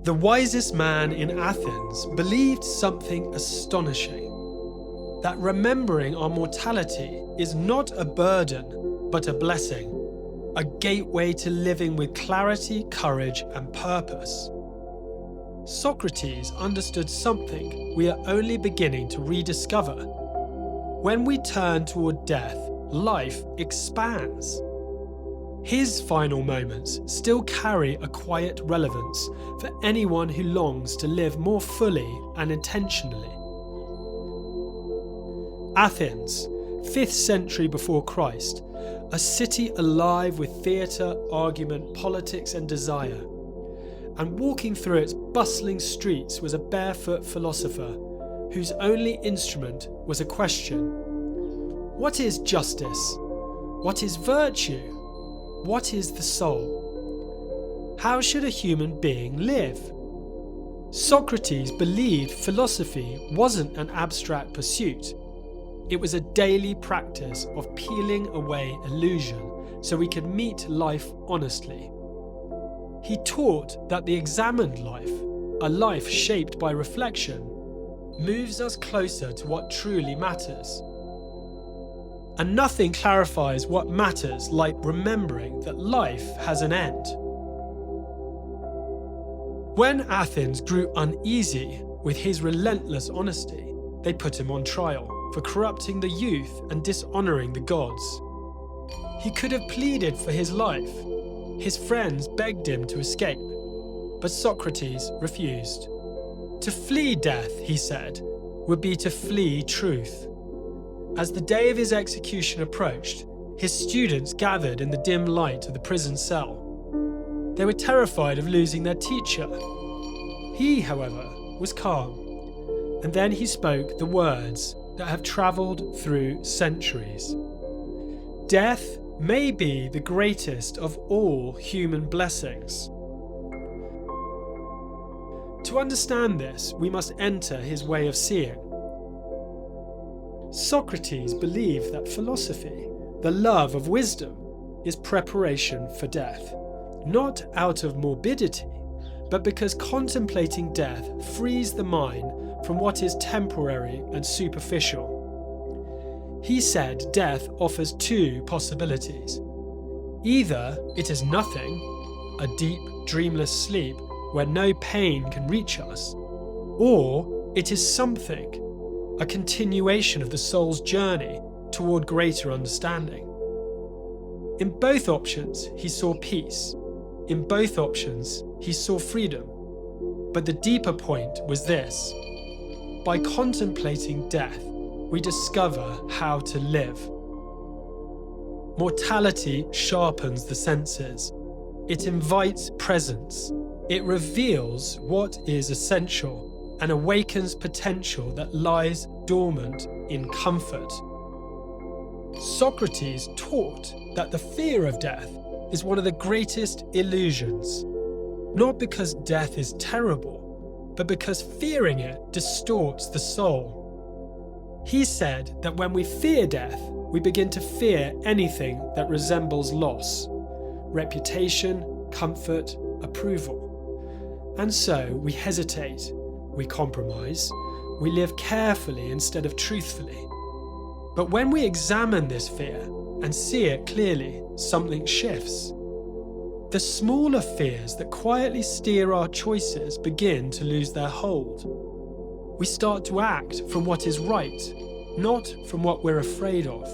The wisest man in Athens believed something astonishing: that remembering our mortality is not a burden, but a blessing, a gateway to living with clarity, courage, and purpose. Socrates understood something we are only beginning to rediscover. When we turn toward death, life expands. His final moments still carry a quiet relevance for anyone who longs to live more fully and intentionally. Athens, 5th century before Christ, a city alive with theatre, argument, politics and desire. And walking through its bustling streets was a barefoot philosopher whose only instrument was a question. What is justice? What is virtue? What is the soul? How should a human being live? Socrates believed philosophy wasn't an abstract pursuit. It was a daily practice of peeling away illusion so we could meet life honestly. He taught that the examined life, a life shaped by reflection, moves us closer to what truly matters. And nothing clarifies what matters like remembering that life has an end. When Athens grew uneasy with his relentless honesty, they put him on trial for corrupting the youth and dishonouring the gods. He could have pleaded for his life. His friends begged him to escape, but Socrates refused. To flee death, he said, would be to flee truth. As the day of his execution approached, his students gathered in the dim light of the prison cell. They were terrified of losing their teacher. He, however, was calm, and then he spoke the words that have travelled through centuries. Death may be the greatest of all human blessings. To understand this, we must enter his way of seeing. Socrates believed that philosophy, the love of wisdom, is preparation for death, not out of morbidity, but because contemplating death frees the mind from what is temporary and superficial. He said death offers two possibilities. Either it is nothing, a deep, dreamless sleep where no pain can reach us, or it is something, a continuation of the soul's journey toward greater understanding. In both options, he saw peace. In both options, he saw freedom. But the deeper point was this: by contemplating death, we discover how to live. Mortality sharpens the senses. It invites presence. It reveals what is essential and awakens potential that lies dormant in comfort. Socrates taught that the fear of death is one of the greatest illusions, not because death is terrible, but because fearing it distorts the soul. He said that when we fear death, we begin to fear anything that resembles loss, reputation, comfort, approval. And so we hesitate, we compromise, we live carefully instead of truthfully. But when we examine this fear and see it clearly, something shifts. The smaller fears that quietly steer our choices begin to lose their hold. We start to act from what is right, not from what we're afraid of.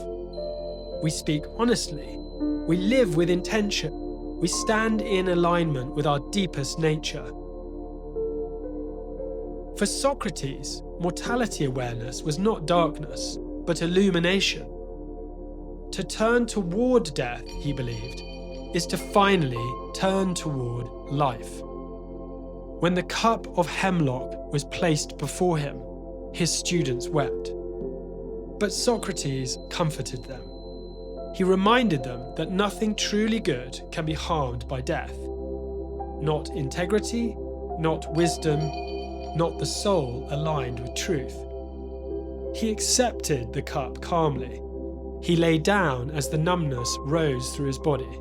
We speak honestly. We live with intention. We stand in alignment with our deepest nature. For Socrates, mortality awareness was not darkness, but illumination. To turn toward death, he believed, is to finally turn toward life. When the cup of hemlock was placed before him, his students wept. But Socrates comforted them. He reminded them that nothing truly good can be harmed by death. Not integrity, not wisdom, not the soul aligned with truth. He accepted the cup calmly. He lay down as the numbness rose through his body.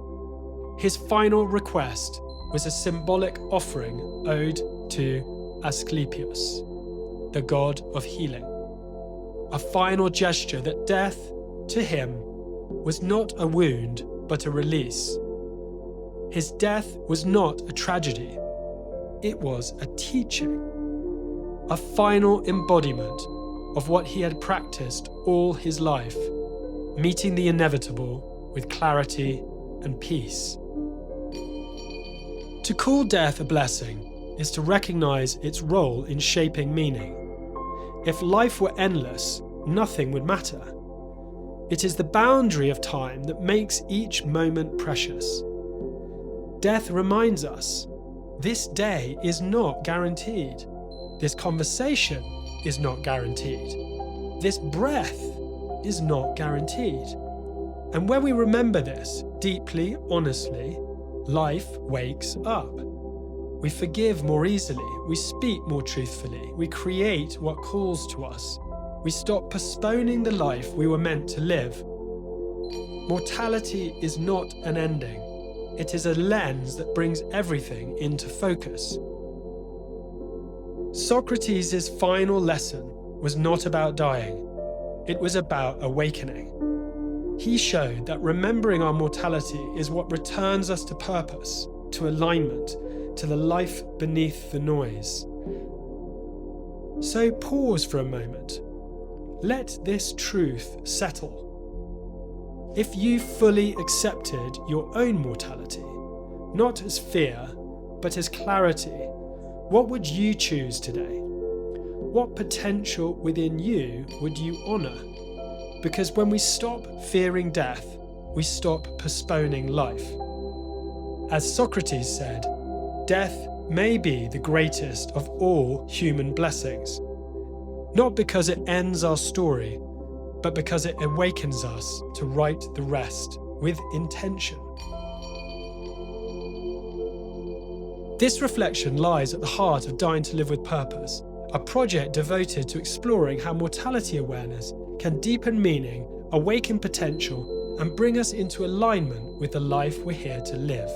His final request was a symbolic offering ode to Asclepius, the god of healing. A final gesture that death, to him, was not a wound but a release. His death was not a tragedy, it was a teaching, a final embodiment of what he had practiced all his life, meeting the inevitable with clarity and peace. To call death a blessing is to recognize its role in shaping meaning. If life were endless, nothing would matter. It is the boundary of time that makes each moment precious. Death reminds us, this day is not guaranteed. This conversation is not guaranteed. This breath is not guaranteed. And when we remember this deeply, honestly, life wakes up. We forgive more easily, we speak more truthfully, we create what calls to us. We stop postponing the life we were meant to live. Mortality is not an ending. It is a lens that brings everything into focus. Socrates' final lesson was not about dying. It was about awakening. He showed that remembering our mortality is what returns us to purpose, to alignment, to the life beneath the noise. So pause for a moment. Let this truth settle. If you fully accepted your own mortality, not as fear, but as clarity, what would you choose today? What potential within you would you honour? Because when we stop fearing death, we stop postponing life. As Socrates said, death may be the greatest of all human blessings, not because it ends our story, but because it awakens us to write the rest with intention. This reflection lies at the heart of Dying to Live with Purpose, a project devoted to exploring how mortality awareness can deepen meaning, awaken potential, and bring us into alignment with the life we're here to live.